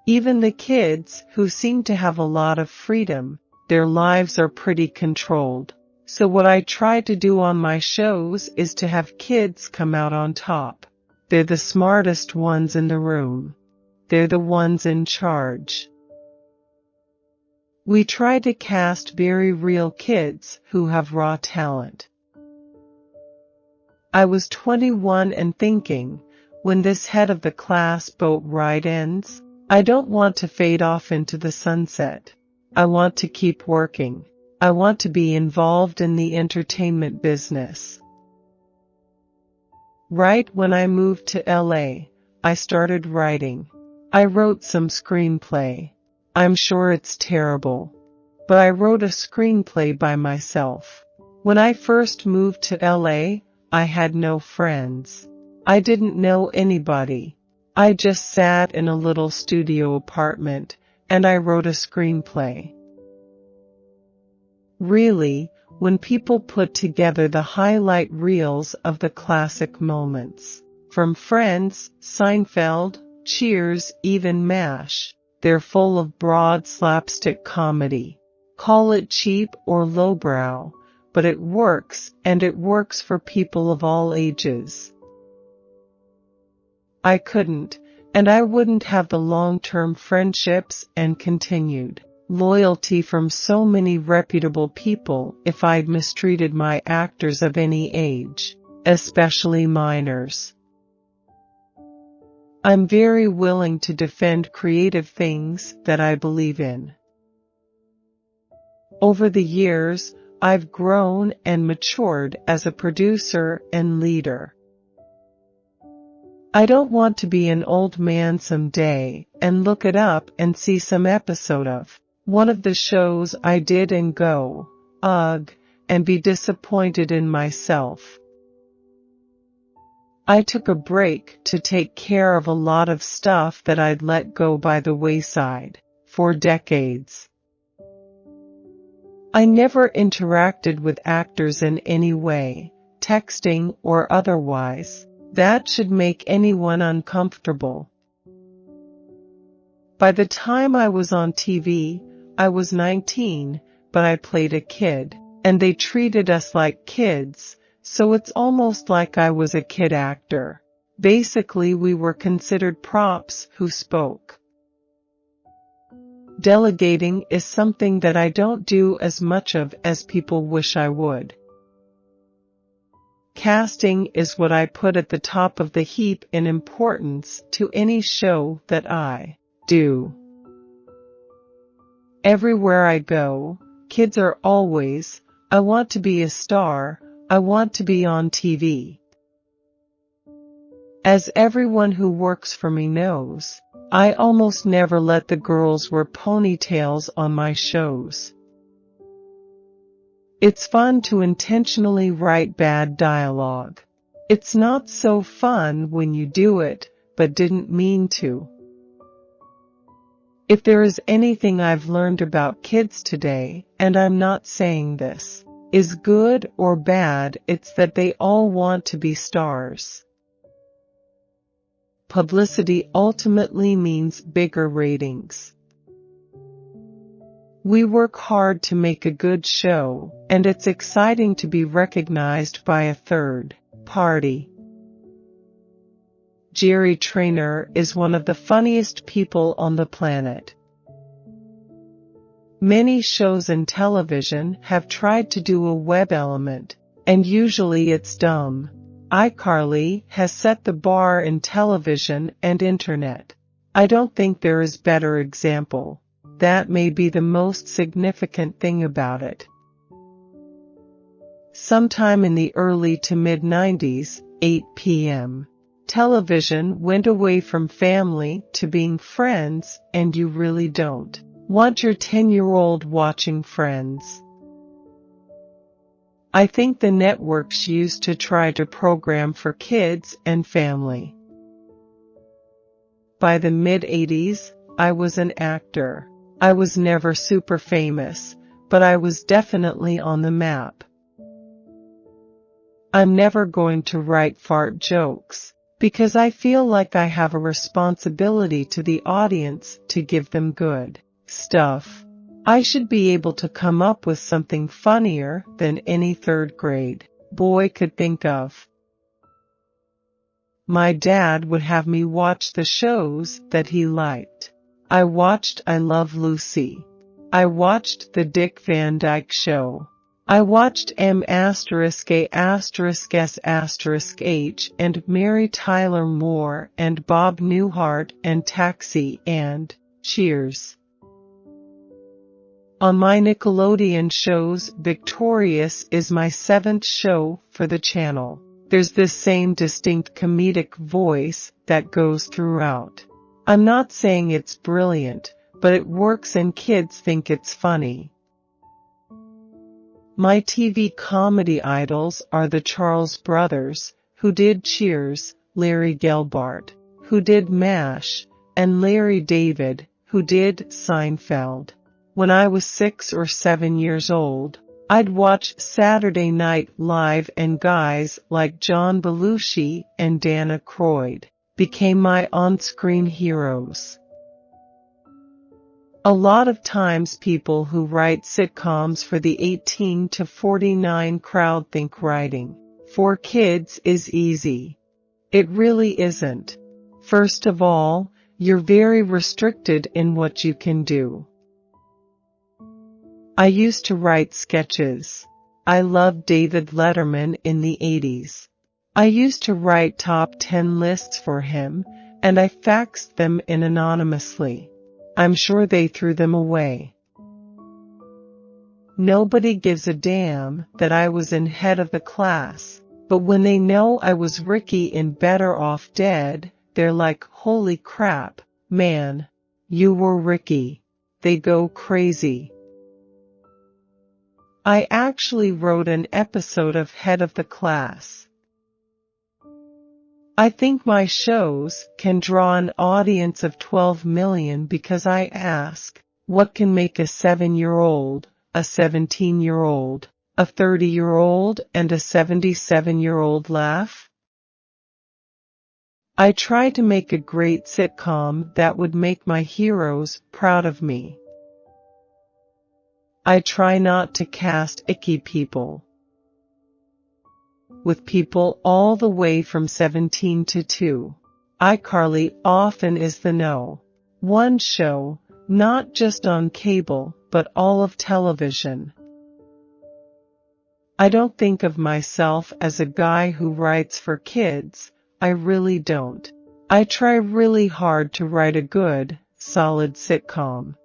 Even the kids, who seem to have a lot of freedom, their lives are pretty controlled. So what I try to do on my shows is to have kids come out on top. They're the smartest ones in the room. They're the ones in charge. We try to cast very real kids who have raw talent. I was 21 and thinking, when this head of the class boat ride ends, I don't want to fade off into the sunset. I want to keep working. I want to be involved in the entertainment business. Right when I moved to LA, I started writing. I wrote some screenplay. I'm sure it's terrible. But I wrote a screenplay by myself. When I first moved to LA, I had no friends. I didn't know anybody. I just sat in a little studio apartment, and I wrote a screenplay. Really, when people put together the highlight reels of the classic moments, from Friends, Seinfeld, Cheers, even MASH, they're full of broad slapstick comedy. Call it cheap or lowbrow, but it works, and it works for people of all ages. I couldn't, and I wouldn't have the long-term friendships and continued loyalty from so many reputable people if I'd mistreated my actors of any age, especially minors. I'm very willing to defend creative things that I believe in. Over the years, I've grown and matured as a producer and leader. I don't want to be an old man someday and look it up and see some episode of one of the shows I did and go, ugh, and be disappointed in myself. I took a break to take care of a lot of stuff that I'd let go by the wayside for decades. I never interacted with actors in any way, texting or otherwise, that should make anyone uncomfortable. By the time I was on TV, I was 19, but I played a kid, and they treated us like kids, so it's almost like I was a kid actor. Basically, we were considered props who spoke. Delegating is something that I don't do as much of as people wish I would. Casting is what I put at the top of the heap in importance to any show that I do. Everywhere I go, kids are always, I want to be a star, I want to be on TV. As everyone who works for me knows, I almost never let the girls wear ponytails on my shows. It's fun to intentionally write bad dialogue. It's not so fun when you do it, but didn't mean to. If there is anything I've learned about kids today, and I'm not saying this is good or bad, it's that they all want to be stars. Publicity ultimately means bigger ratings. We work hard to make a good show, and it's exciting to be recognized by a third party. Jerry Trainor is one of the funniest people on the planet. Many shows in television have tried to do a web element, and usually it's dumb. iCarly has set the bar in television and internet. I don't think there is a better example. That may be the most significant thing about it. Sometime in the early to mid-90s, 8 p.m., television went away from family to being Friends, and you really don't want your 10-year-old watching Friends. I think the networks used to try to program for kids and family. By the mid-80s, I was an actor. I was never super famous, but I was definitely on the map. I'm never going to write fart jokes, Because I feel like I have a responsibility to the audience to give them good stuff. I should be able to come up with something funnier than any third grade boy could think of. My dad would have me watch the shows that he liked. I watched I Love Lucy. I watched The Dick Van Dyke Show. I watched M*A**S*H and Mary Tyler Moore and Bob Newhart and Taxi and Cheers. On my Nickelodeon shows, Victorious is my 7th show for the channel. There's this same distinct comedic voice that goes throughout. I'm not saying it's brilliant, but it works and kids think it's funny. My TV comedy idols are the Charles brothers, who did Cheers, Larry Gelbart, who did MASH, and Larry David, who did Seinfeld. When I was 6 or 7 years old, I'd watch Saturday Night Live, and guys like John Belushi and Dan Aykroyd became my on-screen heroes. A lot of times people who write sitcoms for the 18 to 49 crowd think writing for kids is easy. It really isn't. First of all, you're very restricted in what you can do. I used to write sketches. I loved David Letterman in the 80s. I used to write top 10 lists for him, and I faxed them in anonymously. I'm sure they threw them away. Nobody gives a damn that I was in head of the class, but when they know I was Ricky in Better Off Dead, they're like, holy crap, man, you were Ricky. They go crazy. I actually wrote an episode of Head of the Class. I think my shows can draw an audience of 12 million because I ask, what can make a 7-year-old, a 17-year-old, a 30-year-old, and a 77-year-old laugh? I try to make a great sitcom that would make my heroes proud of me. I try not to cast icky people. With people all the way from 17 to 2. iCarly often is the no. One show, not just on cable, but all of television. I don't think of myself as a guy who writes for kids. I really don't. I try really hard to write a good, solid sitcom.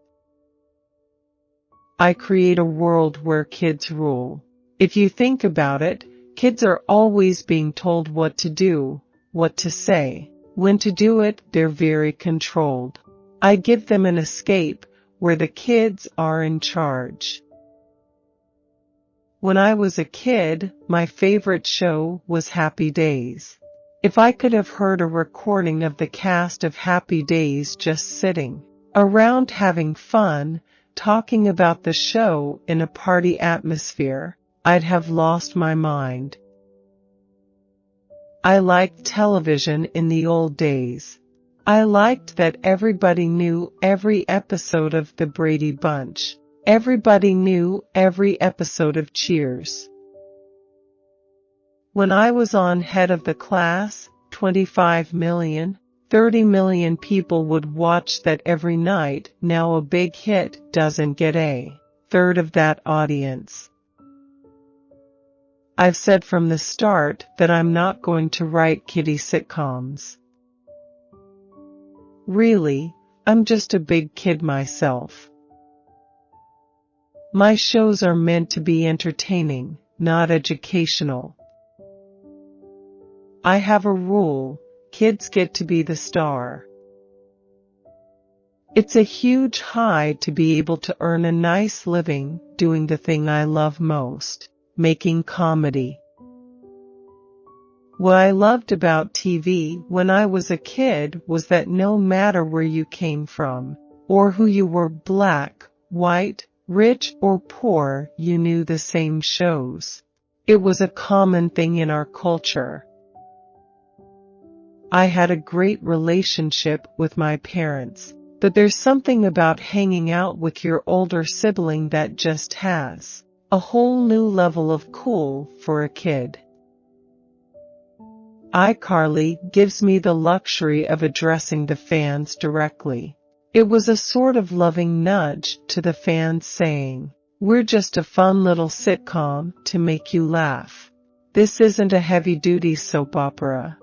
I create a world where kids rule. If you think about it, kids are always being told what to do, what to say, when to do it. They're very controlled. I give them an escape where the kids are in charge. When I was a kid, my favorite show was Happy Days. If I could have heard a recording of the cast of Happy Days just sitting around having fun, talking about the show in a party atmosphere, I'd have lost my mind. I liked television in the old days. I liked that everybody knew every episode of The Brady Bunch. Everybody knew every episode of Cheers. When I was on Head of the Class, 25 million, 30 million people would watch that every night. Now a big hit doesn't get a third of that audience. I've said from the start that I'm not going to write kiddie sitcoms. Really, I'm just a big kid myself. My shows are meant to be entertaining, not educational. I have a rule. Kids get to be the star. It's a huge high to be able to earn a nice living doing the thing I love most, making comedy. What I loved about TV when I was a kid was that no matter where you came from, or who you were, black, white, rich or poor, you knew the same shows. It was a common thing in our culture. I had a great relationship with my parents, but there's something about hanging out with your older sibling that just has a whole new level of cool for a kid. iCarly gives me the luxury of addressing the fans directly. It was a sort of loving nudge to the fans saying, "We're just a fun little sitcom to make you laugh. This isn't a heavy-duty soap opera."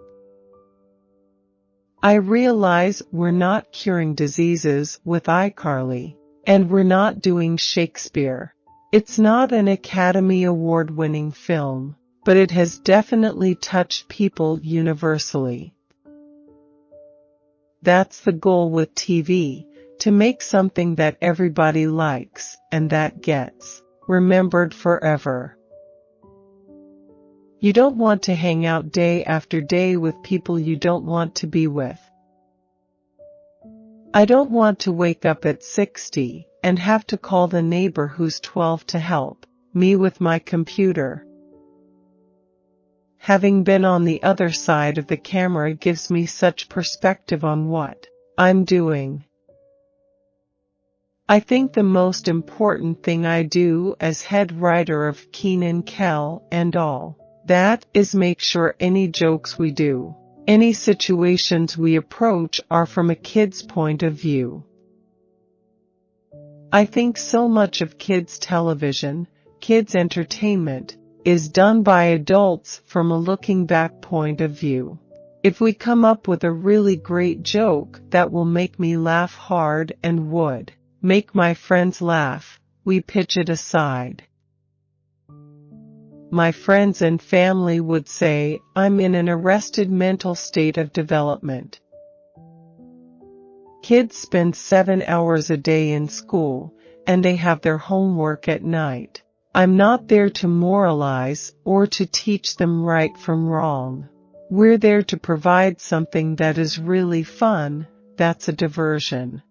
I realize we're not curing diseases with iCarly, and we're not doing Shakespeare. It's not an Academy Award-winning film, but it has definitely touched people universally. That's the goal with TV, to make something that everybody likes and that gets remembered forever. You don't want to hang out day after day with people you don't want to be with. I don't want to wake up at 60 and have to call the neighbor who's 12 to help me with my computer. Having been on the other side of the camera gives me such perspective on what I'm doing. I think the most important thing I do as head writer of Kenan Kel and All That is make sure any jokes we do, any situations we approach are from a kid's point of view. I think so much of kids' television, kids' entertainment, is done by adults from a looking back point of view. If we come up with a really great joke that will make me laugh hard and would make my friends laugh, we pitch it aside. My friends and family would say I'm in an arrested mental state of development. Kids spend 7 hours a day in school, and they have their homework at night. I'm not there to moralize or to teach them right from wrong. We're there to provide something that is really fun, that's a diversion.